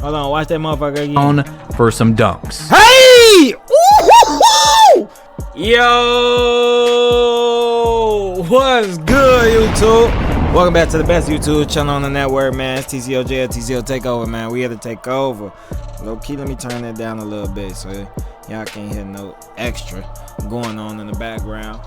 Hold on, watch that motherfucker again. On for some dunks. Hey! Ooh-hoo-hoo! Yo! What's good, YouTube? Welcome back to the best YouTube channel on the network, man. It's TCOJ, TCO Takeover, man. We here to take over. Low key, let me turn that down a little bit so y'all can't hear no extra going on in the background.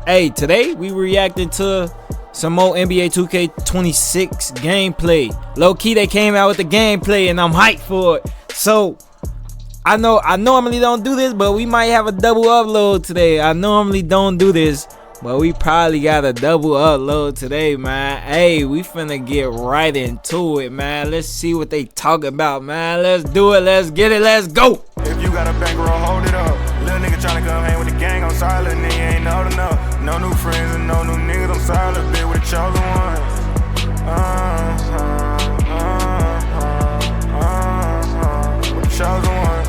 Hey, today we reacting to some more NBA 2K26 gameplay. Low key, they came out with the gameplay, and I'm hyped for it. So I normally don't do this, but we might have a double upload today. I normally don't do this, but we probably got a double upload today, man. Hey, we finna get right into it, man. Let's see what they talk about, man. Let's do it. Let's get it. Let's go. If you got a bankroll, hold it up. Little nigga tryna come hang with the gang. I'm sorry, little nigga ain't old enough. No new friends and no new niggas. I'm sorry, little bitch with the chosen one. With the chosen one.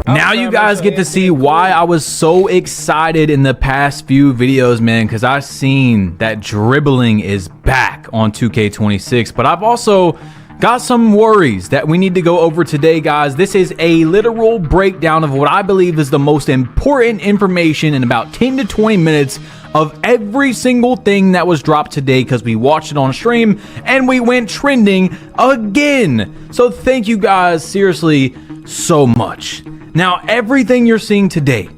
Now you guys get to see why I was so excited in the past few videos, man, because I've seen that dribbling is back on 2K26, but I've also got some worries that we need to go over today, guys. This is a literal breakdown of what I believe is the most important information in about 10 to 20 minutes of every single thing that was dropped today, because we watched it on stream and we went trending again. So thank you guys seriously so much. Now, everything you're seeing today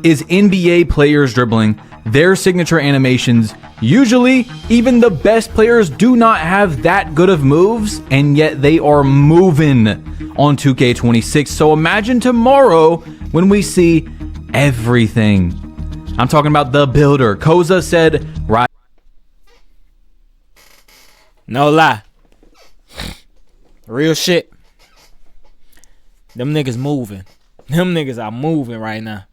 is NBA players dribbling, their signature animations. Usually, even the best players do not have that good of moves, and yet they are moving on 2K26. So imagine tomorrow when we see everything. I'm talking about the builder. Koza said, right? No lie. Real shit. Them niggas moving. Them niggas are moving right now.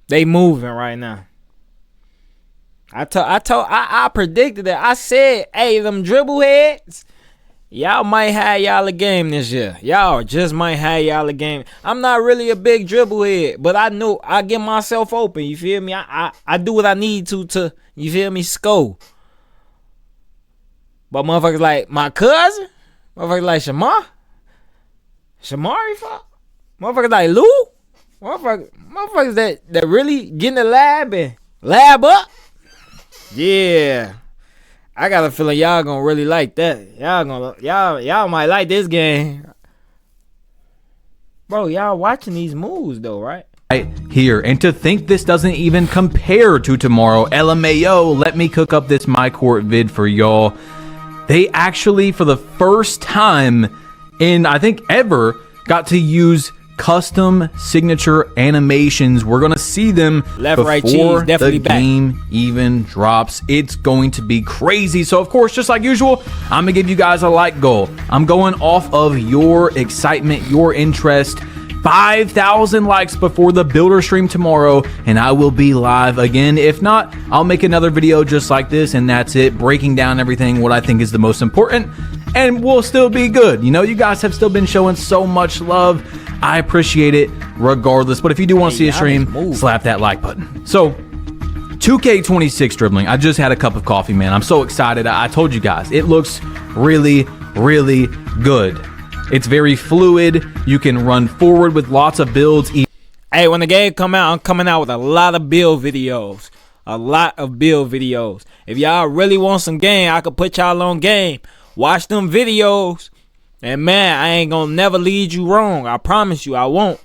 They moving right now. I predicted it. I said, hey, them dribble heads, y'all might have y'all a game this year. Y'all just might have y'all a game. I'm not really a big dribble head, but I know I get myself open. You feel me? I do what I need to, you feel me, score. But motherfuckers like my cousin, motherfuckers like Shamari, fuck. Motherfuckers like Lou, motherfuckers that really get in the lab and lab up. Yeah, I got a feeling y'all gonna really like that. Y'all might like this game, bro. Y'all watching these moves though, right? Right here, and to think this doesn't even compare to tomorrow. LMAO, let me cook up this My Court vid for y'all. They actually, for the first time in I think ever, got to use custom signature animations. We're gonna see them left, before right, cheese, definitely the game even drops. It's going to be crazy. So of course, just like usual, I'm gonna give you guys a like goal. I'm going off of your excitement, your interest. 5,000 likes before the builder stream tomorrow, and I will be live again. If not, I'll make another video just like this, and that's it, breaking down everything, what I think is the most important, and we'll still be good. You know, you guys have still been showing so much love. I appreciate it regardless. But if you do want to see a stream, slap that like button. So 2K26 dribbling. I just had a cup of coffee, man. I'm so excited. I told you guys, it looks really, really good. It's very fluid. You can run forward with lots of builds. Hey, when the game come out, I'm coming out with a lot of build videos. A lot of build videos. If y'all really want some game, I could put y'all on game. Watch them videos. And man, I ain't gonna never lead you wrong. I promise you, I won't.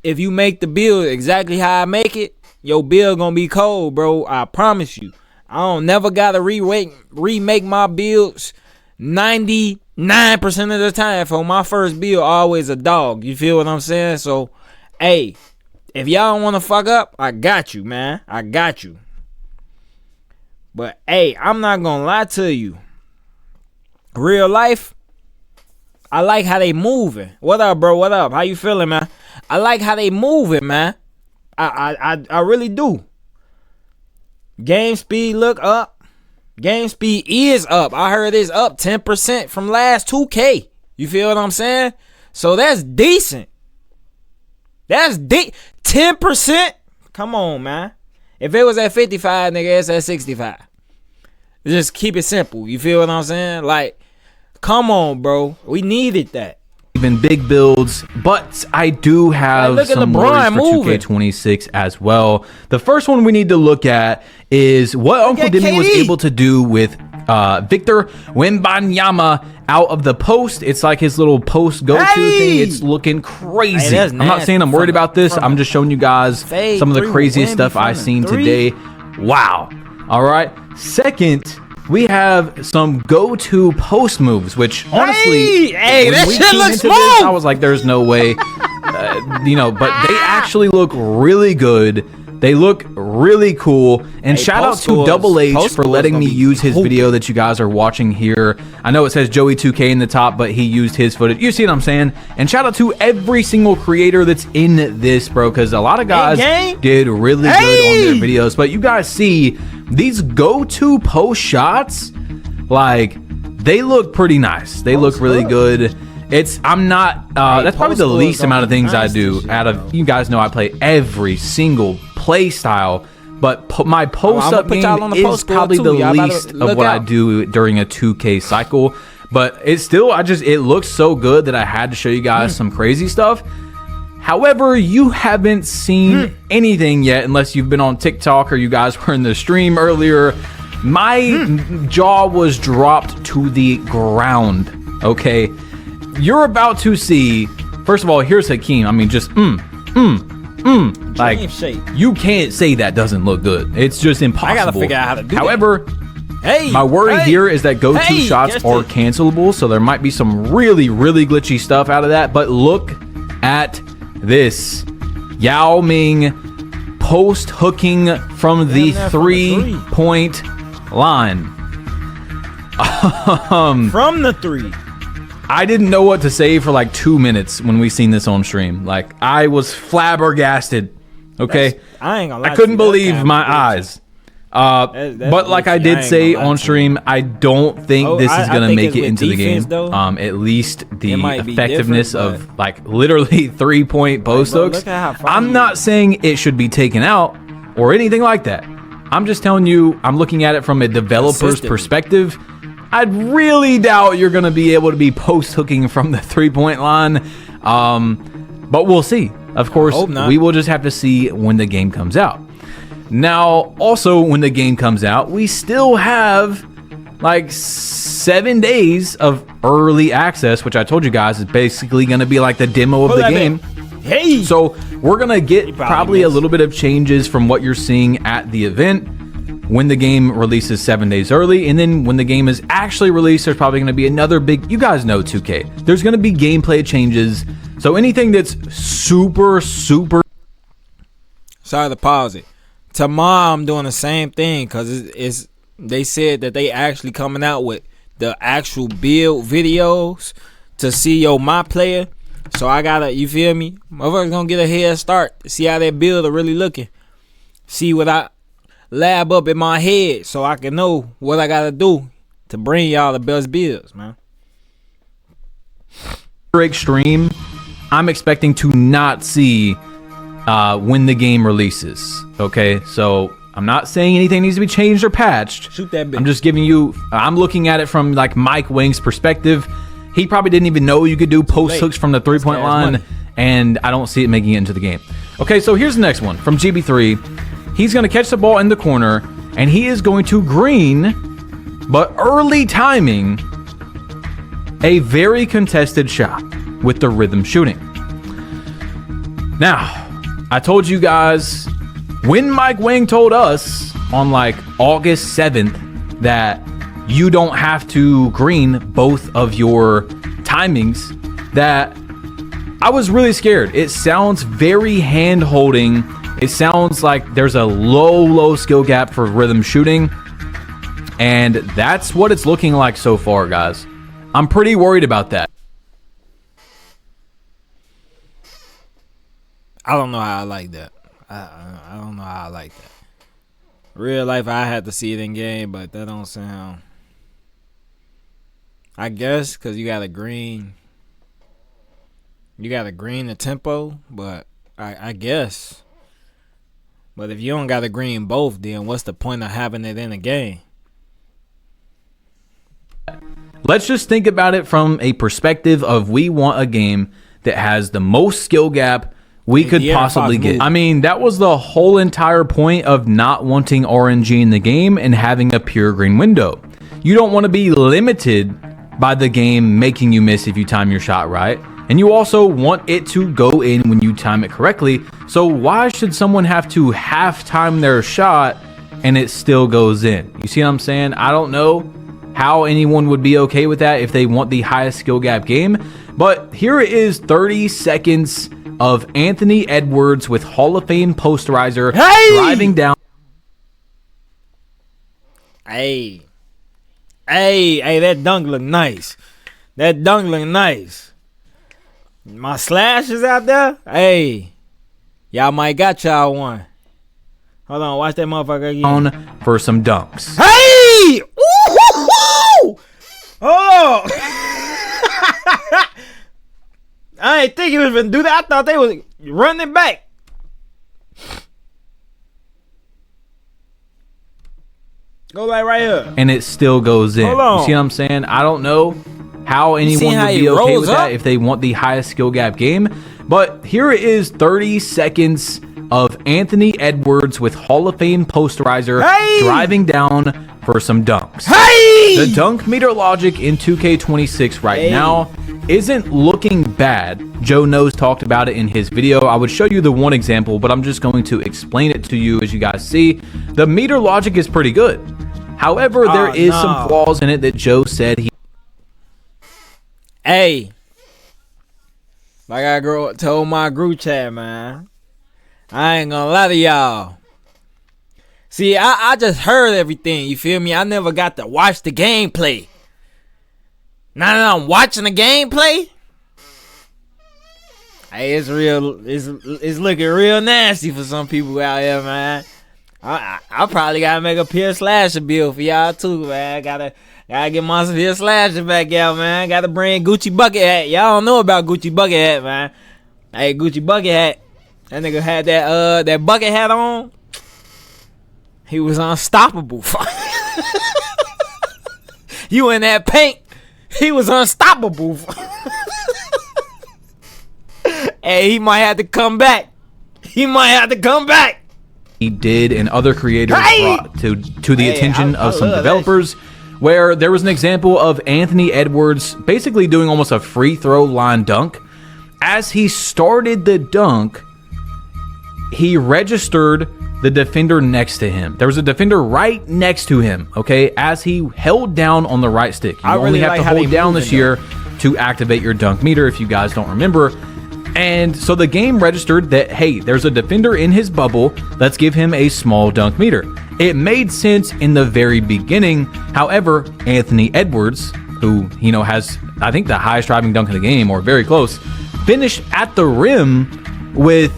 If you make the build exactly how I make it, your build gonna be cold, bro. I promise you. I don't never gotta remake my builds 99% of the time. For my first build, always a dog. You feel what I'm saying? So, hey, if y'all don't wanna fuck up, I got you, man. I got you. But hey, I'm not gonna lie to you. Real life, I like how they moving. What up, bro? What up? How you feeling, man? I like how they moving, man. I really do. Game speed look up. Game speed is up. I heard it's up 10% from last 2K. You feel what I'm saying? So that's decent. That's 10%. Come on, man. If it was at 55, nigga, it's at 65. Just keep it simple. You feel what I'm saying? Like, come on, bro. We needed that. Even big builds, but I do have some worries for 2K26 as well. The first one we need to look at is what Uncle Demi was able to do with Victor Wembanyama out of the post. It's like his little post go-to thing. It's looking crazy. I'm not saying I'm worried about this. I'm just showing you guys some of the craziest stuff I've seen today. Wow. All right. Second, we have some go-to post moves, which honestly, hey, that shit looks smooth. I was like, there's no way, you know, but they actually look really good. They look really cool. And shout out to Double H for letting me use his video that you guys are watching here. I know it says Joey 2K in the top, but he used his footage. You see what I'm saying? And shout out to every single creator that's in this, bro, because a lot of guys did really good on their videos. But you guys see these go-to post shots, like, they look pretty nice. They look really good. I'm not, that's probably the least amount of things I do out of, you guys know I play every single play style, but my post-up game is probably the least of what I do during a 2K cycle. But it's still, it looks so good that I had to show you guys some crazy stuff. However, you haven't seen anything yet unless you've been on TikTok or you guys were in the stream earlier. My jaw was dropped to the ground, okay? You're about to see, first of all, here's Hakeem. I mean, just, like, you can't say that doesn't look good. It's just impossible. I gotta figure out how to do However, my worry here is that go-to shots are cancelable, so there might be some really, really glitchy stuff out of that. But look at this. Yao Ming post hooking from the 3-point line. From the 3. I didn't know what to say for like 2 minutes when we seen this on stream. Like, I was flabbergasted. Okay, I couldn't believe my eyes. But like I did say on stream, I don't think this is gonna make it into the game. At least the effectiveness of like literally 3-point post hooks. I'm not saying it should be taken out or anything like that. I'm just telling you, I'm looking at it from a developer's perspective. I'd really doubt you're going to be able to be post hooking from the 3-point line. But we'll see. Of course, we will just have to see when the game comes out. Now, also when the game comes out, we still have like 7 days of early access, which I told you guys is basically going to be like the demo of the game. So we're going to get probably a little bit of changes from what you're seeing at the event when the game releases 7 days early, and then when the game is actually released, there's probably going to be another big, you guys know 2K, there's going to be gameplay changes. So anything that's super sorry to pause it. Tomorrow I'm doing the same thing because they said that they actually coming out with the actual build videos to see my player. So I gotta, you feel me, motherfuckers gonna get a head start to see how that build are really looking, see what I lab up in my head so I can know what I gotta do to bring y'all the best builds, man. Extreme, I'm expecting to not see when the game releases. Okay, so I'm not saying anything needs to be changed or patched. Shoot that bitch. I'm just giving you, I'm looking at it from like Mike Wang's perspective. He probably didn't even know you could do post hooks from the 3-point line, and I don't see it making it into the game. Okay, so here's the next one from GB3. He's going to catch the ball in the corner, and he is going to green, but early timing a very contested shot with the rhythm shooting. Now, I told you guys when Mike Wang told us on like August 7th that you don't have to green both of your timings, that I was really scared. It sounds very hand-holding. It sounds like there's a low skill gap for rhythm shooting, and that's what it's looking like so far, guys. I'm pretty worried about that. I don't know how I like that. I don't know how I like that. Real life, I had to see it in game, but that don't sound. I guess because you got to green the tempo, but I guess. But if you don't got to green both, then what's the point of having it in a game? let's just think about it from a perspective of we want a game that has the most skill gap we could possibly get. I mean, that was the whole entire point of not wanting RNG in the game and having a pure green window. You don't want to be limited by the game making you miss if you time your shot right. And you also want it to go in when you time it correctly. So why should someone have to half time their shot and it still goes in? You see what I'm saying? I don't know how anyone would be okay with that if they want the highest skill gap game. But here it is, 30 seconds of Anthony Edwards with Hall of Fame posterizer driving down. Hey, that dunk look nice. That dunk look nice. My slash is out there. Hey, y'all might got y'all one. Hold on, watch that motherfucker again. On for some dunks. Hey! Ooh! Oh! I ain't think he was gonna do that. I thought they was running back. Go like right here. And it still goes in. Hold on. You see what I'm saying? I don't know how anyone would be okay with that if they want the highest skill gap game. But here it is, 30 seconds of Anthony Edwards with Hall of Fame posterizer driving down for some dunks. Hey! The dunk meter logic in 2K26 right now isn't looking bad. Joe Knows talked about it in his video. I would show you the one example, but I'm just going to explain it to you as you guys see. The meter logic is pretty good. However, there is some flaws in it that Joe said he... Hey, like I told my group chat, man, I ain't gonna lie to y'all. See, I just heard everything, you feel me? I never got to watch the gameplay. Now that I'm watching the gameplay, hey, it's real. It's looking real nasty for some people out here, man. I probably gotta make a pure slasher build for y'all too, man. Gotta get my pure slasher back out, man. Gotta bring Gucci bucket hat. Y'all don't know about Gucci bucket hat, man. Hey, Gucci bucket hat. That nigga had that bucket hat on. He was unstoppable. You in that paint, he was unstoppable. Hey, he might have to come back. He did, and other creators brought to the attention of some developers, where there was an example of Anthony Edwards basically doing almost a free throw line dunk. As he started the dunk, he registered the defender next to him. There was a defender right next to him, okay, as he held down on the right stick. You only have to hold down this year to activate your dunk meter, if you guys don't remember. And so the game registered that, hey, there's a defender in his bubble. Let's give him a small dunk meter. It made sense in the very beginning. However, Anthony Edwards, who, you know, has, I think, the highest driving dunk in the game, or very close, finished at the rim with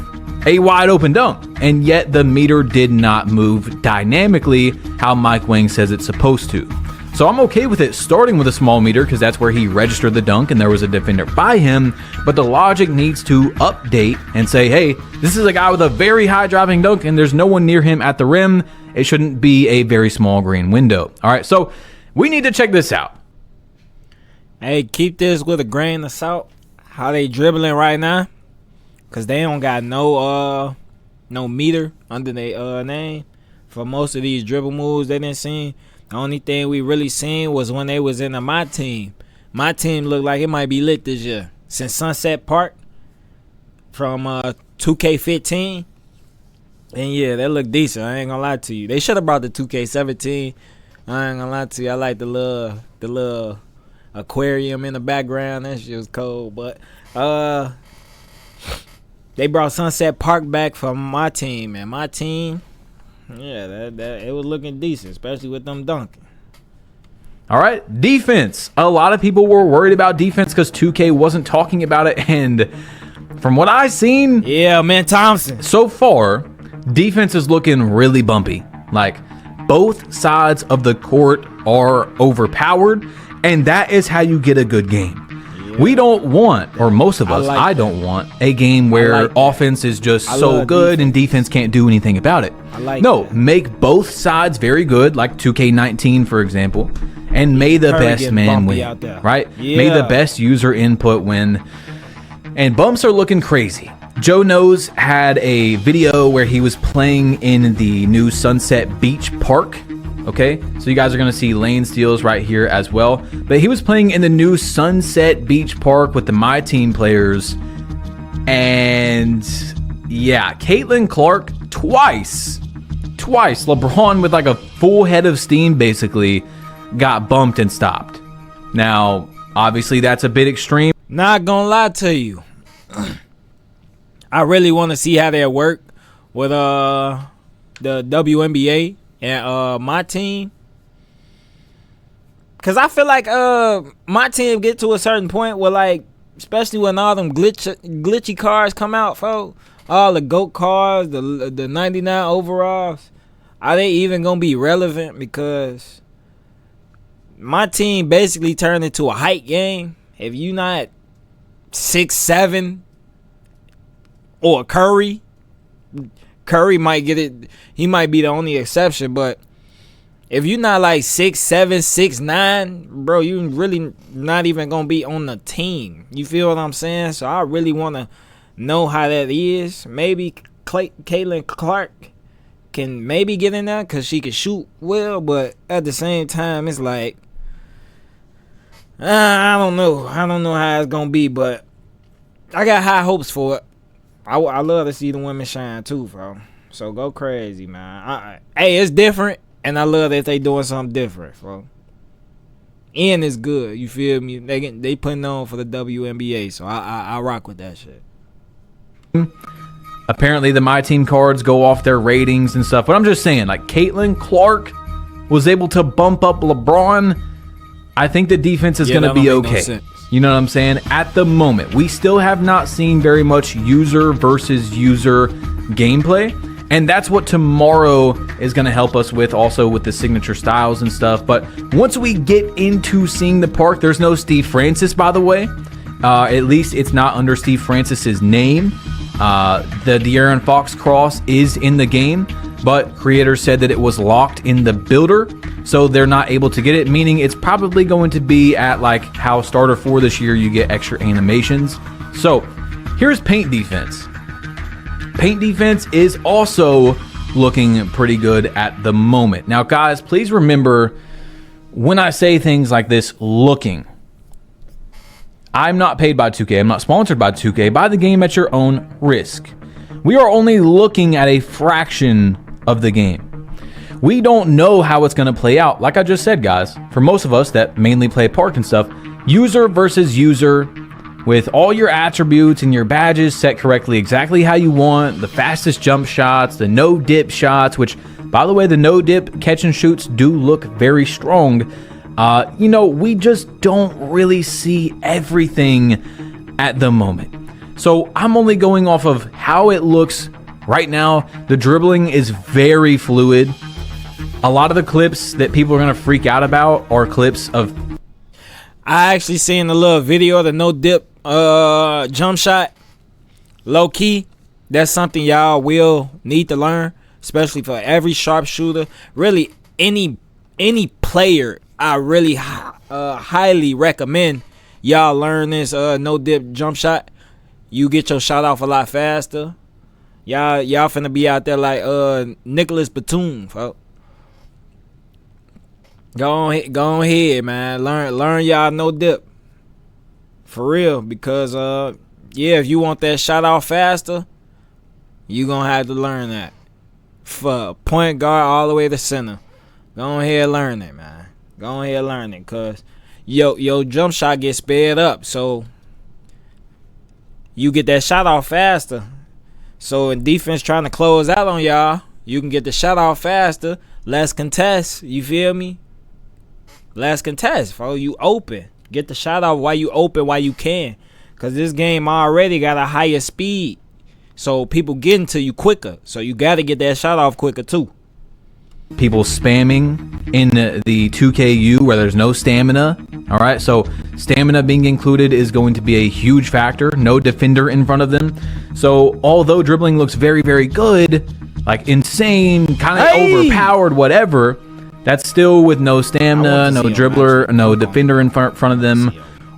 a wide open dunk. And yet the meter did not move dynamically how Mike Wang says it's supposed to. So I'm okay with it starting with a small meter because that's where he registered the dunk and there was a defender by him. But the logic needs to update and say, hey, this is a guy with a very high driving dunk and there's no one near him at the rim. It shouldn't be a very small green window. All right, so we need to check this out. Hey, keep this with a grain of salt. How they dribbling right now? Because they don't got no meter under their name. For most of these dribble moves they didn't see. The only thing we really seen was when they was in my team. My team looked like it might be lit this year. Since Sunset Park from 2K15. And yeah, that looked decent. I ain't gonna lie to you. They should have brought the 2K17. I ain't gonna lie to you. I like the little aquarium in the background. That shit was cold. But they brought Sunset Park back from my team. And my team, yeah, that it was looking decent, especially with them dunking. All right, defense. A lot of people were worried about defense because 2K wasn't talking about it. And from what I've seen, yeah, man, Thompson. So far, defense is looking really bumpy. Like, both sides of the court are overpowered, and that is how you get a good game. We don't want, or most of us, I that. don't want a game where offense is just so good and defense can't do anything about it. No, make both sides very good, like 2K19, for example, and may the best man win, right? May the best user input win. And bumps are looking crazy. Joe Knows had a video where he was playing in the new Sunset Beach Park. Okay, so you guys are going to see lane steals right here as well. But he was playing in the new Sunset Beach Park with the My Team players. And yeah, Caitlin Clark twice. LeBron with like a full head of steam basically got bumped and stopped. Now, obviously that's a bit extreme. Not gonna lie to you. I really want to see how that work with the WNBA and my team, cause I feel like my team get to a certain point where, like, especially when all them glitchy cars come out, folks, all the GOAT cars, the 99 overalls, are they even gonna be relevant? Because my team basically turned into a height game. If you not 6'7", or Curry might get it. He might be the only exception, but if you're not like 6'7", 6'9", bro, you really not even gonna be on the team. You feel what I'm saying? So I really want to know how that is. Maybe Caitlin Clark can maybe get in there because she can shoot well, but at the same time, it's like, I don't know how it's gonna be, but I got high hopes for it. I love to see the women shine too, bro. So go crazy, man. Hey, it's different, and I love that they doing something different, bro. And it's good. You feel me? They putting on for the WNBA, so I rock with that shit. Apparently, the My Team cards go off their ratings and stuff. But I'm just saying, like, Caitlin Clark was able to bump up LeBron. I think the defense is going to be okay. No, you know what I'm saying? At the moment, we still have not seen very much user versus user gameplay. And that's what tomorrow is going to help us with, also with the signature styles and stuff. But once we get into seeing the park, there's no Steve Francis, by the way. At least it's not under Steve Francis's name. The De'Aaron Fox cross is in the game, but creators said that it was locked in the builder, so they're not able to get it, meaning it's probably going to be at like how Starter 4 this year you get extra animations. So here's paint defense. Paint defense is also looking pretty good at the moment. Now guys, please remember when I say things like this, looking, I'm not paid by 2K. I'm not sponsored by 2K. Buy the game at your own risk. We are only looking at a fraction of the game. We don't know how it's going to play out. Like I just said, guys, for most of us that mainly play Park and stuff, user versus user, with all your attributes and your badges set correctly, exactly how you want, the fastest jump shots, the no dip shots, which, by the way, the no dip catch and shoots do look very strong. You know, we just don't really see everything at the moment. So I'm only going off of how it looks right now. The dribbling is very fluid. A lot of the clips that people are going to freak out about are clips of... I actually seen a little video of the no dip jump shot. Low key, that's something y'all will need to learn, especially for every sharpshooter. Really, any player, I really highly recommend y'all learn this no dip jump shot. You get your shot off a lot faster. Y'all finna be out there like Nicholas Batum, folks. Go on ahead, man. Learn y'all no dip. For real, because yeah, if you want that shot off faster, you gonna have to learn that. For point guard all the way to center. Go ahead and learn it, man. Go ahead and learn it, cause your jump shot gets sped up, so you get that shot off faster. So in defense trying to close out on y'all, you can get the shot off faster, less contest. You feel me? Less contest, folks. You open. Get the shot off while you open, while you can. Because this game already got a higher speed. So people getting to you quicker. So you got to get that shot off quicker too. People spamming in the 2KU where there's no stamina. All right. So Stamina being included is going to be a huge factor. No defender in front of them. So although dribbling looks very, very good, like insane, kind of overpowered, whatever, that's still with no stamina, no dribbler, no defender in front of them,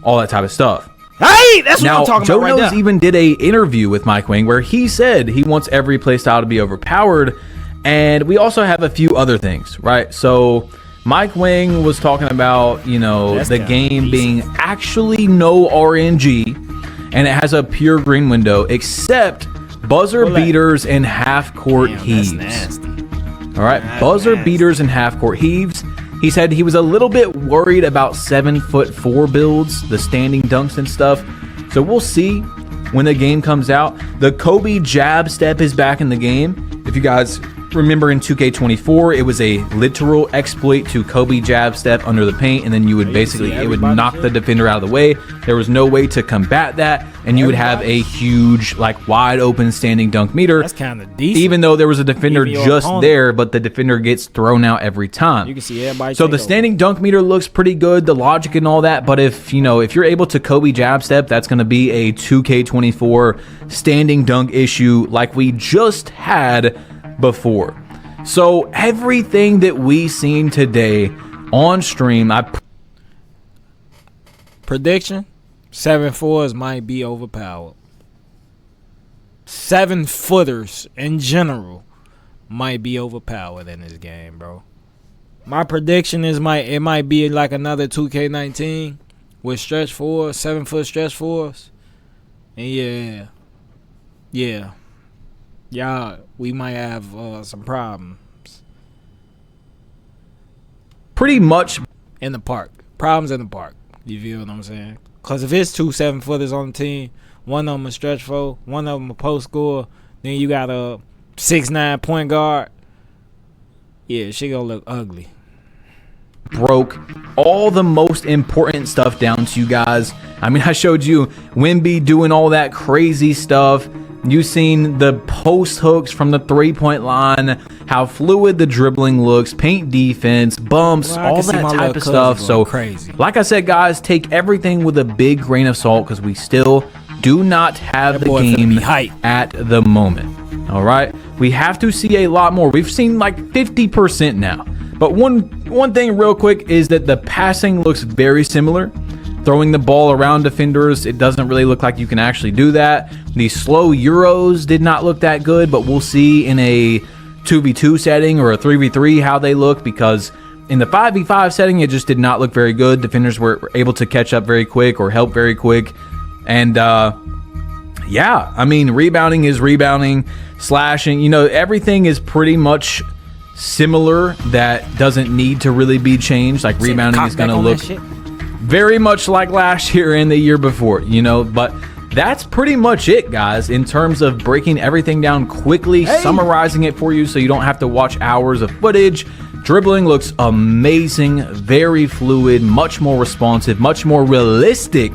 all that type of stuff. Hey, that's what I'm talking Joe about right Knows now. even did a interview with Mike Wang where he said he wants every playstyle to be overpowered, and we also have a few other things, right? So Mike Wang was talking about, you know, That's the kinda game decent. being actually no RNG, and it has a pure green window, except buzzer beaters and half-court heaves. That's nasty. All right, buzzer beaters and half-court heaves. He said he was a little bit worried about 7'4" builds, the standing dunks and stuff. So we'll see when the game comes out. The Kobe jab step is back in the game. If you guys remember in 2K24, it was a literal exploit to Kobe jab step under the paint, and then you would basically, it would knock the defender out of the way. There was no way to combat that, and you would have a huge, like, wide open standing dunk meter. That's kind of decent. Even though there was a defender Even your just opponent. there, but the defender gets thrown out every time. You can see everybody. So take the over. standing dunk meter looks pretty good, the logic and all that, but if you're able to Kobe jab step, that's going to be a 2K24 standing dunk issue like we just had before. So everything that we seen today on stream, prediction: 7'4" might be overpowered. 7-footers in general might be overpowered in this game, bro. My prediction is it might be like another 2K19 with stretch 4, 7-foot stretch 4s. And yeah, we might have some problems pretty much in the park. Problems in the park. You feel what I'm saying? Because if it's 2 7-footers on the team, one of them a stretch 4, one of them a post score, then you got a 6'9" point guard. Yeah, she gonna look ugly. broke all the most important stuff down to you guys. I mean, I showed you Wimby doing all that crazy stuff. You seen the post hooks from the 3-point line, how fluid the dribbling looks, paint defense, bumps, Well, I all can see that my type little of cousin stuff. going So crazy. like I said, guys, take everything with a big grain of salt because we still do not have That the boy finna game be hype. at the moment. All right, we have to see a lot more. We've seen like 50% now. But one thing real quick is that the passing looks very similar. Throwing the ball around defenders, it doesn't really look like you can actually do that. The slow Euros did not look that good, but we'll see in a 2v2 setting or a 3v3 how they look, because in the 5v5 setting, it just did not look very good. Defenders were able to catch up very quick or help very quick. And yeah, I mean, rebounding is rebounding, slashing, you know, everything is pretty much similar. That doesn't need to really be changed. Like rebounding is going to look very much like last year and the year before, you know. But that's pretty much it, guys, in terms of breaking everything down quickly, summarizing it for you so you don't have to watch hours of footage. Dribbling looks amazing, very fluid, much more responsive, much more realistic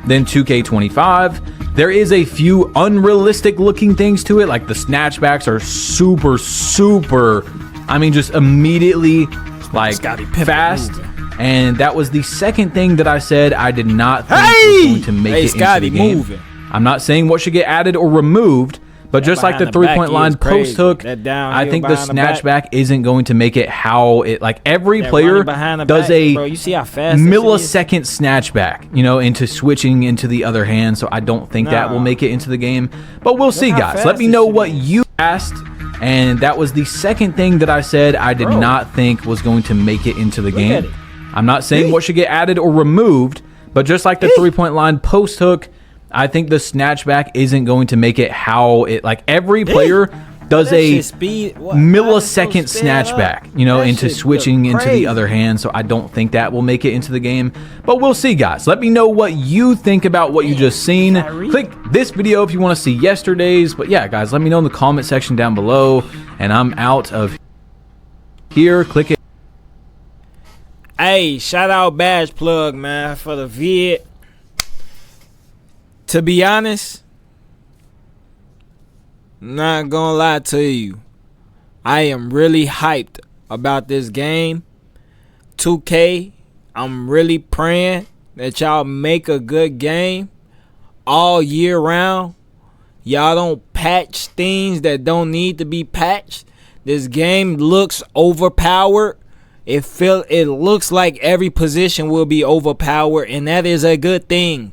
than 2K25. There is a few unrealistic looking things to it, like the snatchbacks are super, I mean, just immediately like fast. And that was the second thing that I said I did not think was going to make it into the game. I'm not saying what should get added or removed, but just like the 3-point line post hook, I think the snatchback isn't going to make it how it, like every player does a millisecond snatchback, you know, into switching into the other hand. So I don't think that will make it into the game, but we'll see, guys. Let me know what you asked. And that was the second thing that I said I did not think was going to make it into the game. I'm not saying what should get added or removed, but just like the 3-point line post hook, I think the snatchback isn't going to make it how it, like every player does a millisecond snatchback, you know, into switching into the other hand. So I don't think that will make it into the game, but we'll see, guys. Let me know what you think about what you just seen. Click this video if you want to see yesterday's. But yeah, guys, let me know in the comment section down below, and I'm out of here. Click it. Hey, shout out Badge Plug, man, for the vid. To be honest, not gonna lie to you, I am really hyped about this game. 2K, I'm really praying that y'all make a good game all year round. Y'all don't patch things that don't need to be patched. This game looks overpowered. It looks like every position will be overpowered, and that is a good thing.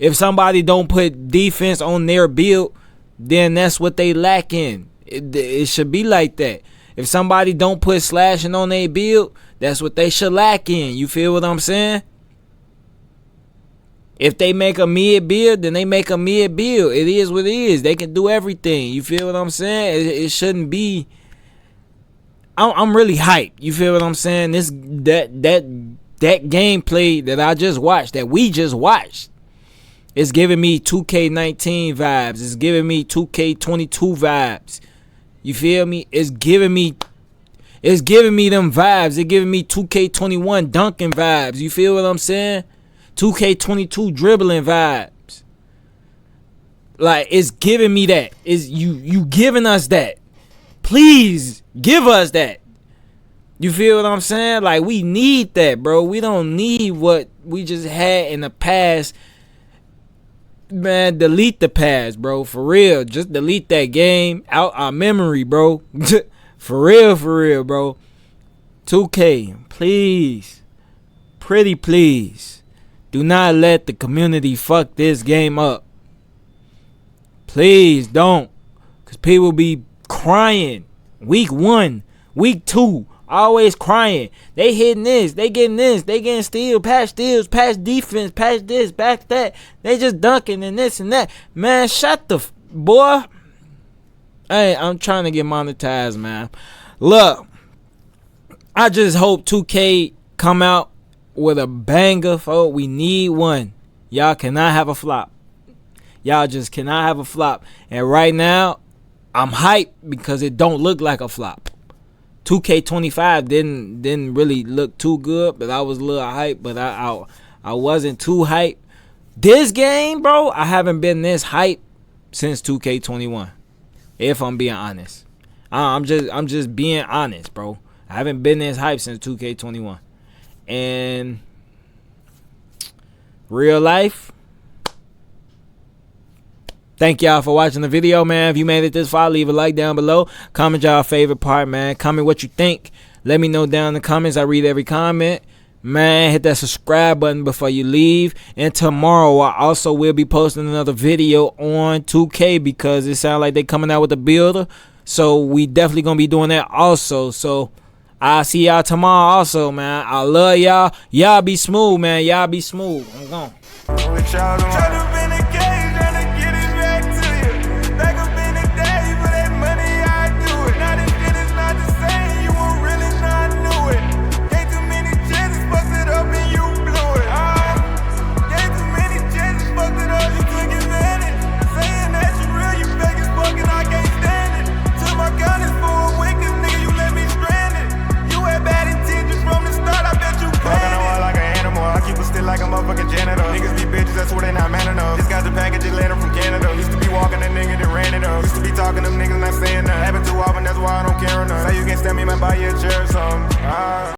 If somebody don't put defense on their build, then that's what they lack in. It should be like that. If somebody don't put slashing on their build, that's what they should lack in. You feel what I'm saying? If they make a mid build, then they make a mid build. It is what it is. They can do everything. You feel what I'm saying? It shouldn't be. I'm really hyped. You feel what I'm saying? That gameplay that I just watched, that we just watched, it's giving me 2K19 vibes. It's giving me 2K22 vibes. You feel me? It's giving me them vibes. It's giving me 2K21 dunking vibes. You feel what I'm saying? 2K22 dribbling vibes. Like, it's giving me that. It's you giving us that. Please give us that. You feel what I'm saying? Like, we need that, bro. We don't need what we just had in the past. Man, delete the past, bro. For real. Just delete that game out our memory, bro. For real, bro. 2K, please. Pretty please. Do not let the community fuck this game up. Please don't. Because people be crying. Week 1, week 2, always crying. They hitting this, they getting this, they getting steals, patch defense, patch this, patch that. They just dunking and this and that. Man, shut the boy. Hey, I'm trying to get monetized, man. Look, I just hope 2K come out with a banger, folks. We need one. Y'all cannot have a flop. Y'all just cannot have a flop. And right now, I'm hyped because it don't look like a flop. 2K25 didn't really look too good, but I was a little hyped, but I wasn't too hyped. This game, bro, I haven't been this hyped since 2K21. If I'm being honest. I'm just being honest, bro. I haven't been this hyped since 2K21. And real life, thank y'all for watching the video, man. If you made it this far, leave a like down below. Comment y'all favorite part, man. Comment what you think. Let me know down in the comments. I read every comment. Man, hit that subscribe button before you leave. And tomorrow, I also will be posting another video on 2K because it sounds like they coming out with a builder. So we definitely going to be doing that also. So I'll see y'all tomorrow also, man. I love y'all. Y'all be smooth, man. Y'all be smooth. I'm gone. Like a motherfucking janitor. Niggas be bitches, that's what they not man enough. Just got the packages later from Canada. Used to be walking a nigga that ran it up. Used to be talking them niggas not saying nothing. Happen too often, that's why I don't care enough. Say you can't stand me, man, buy you a chair or something.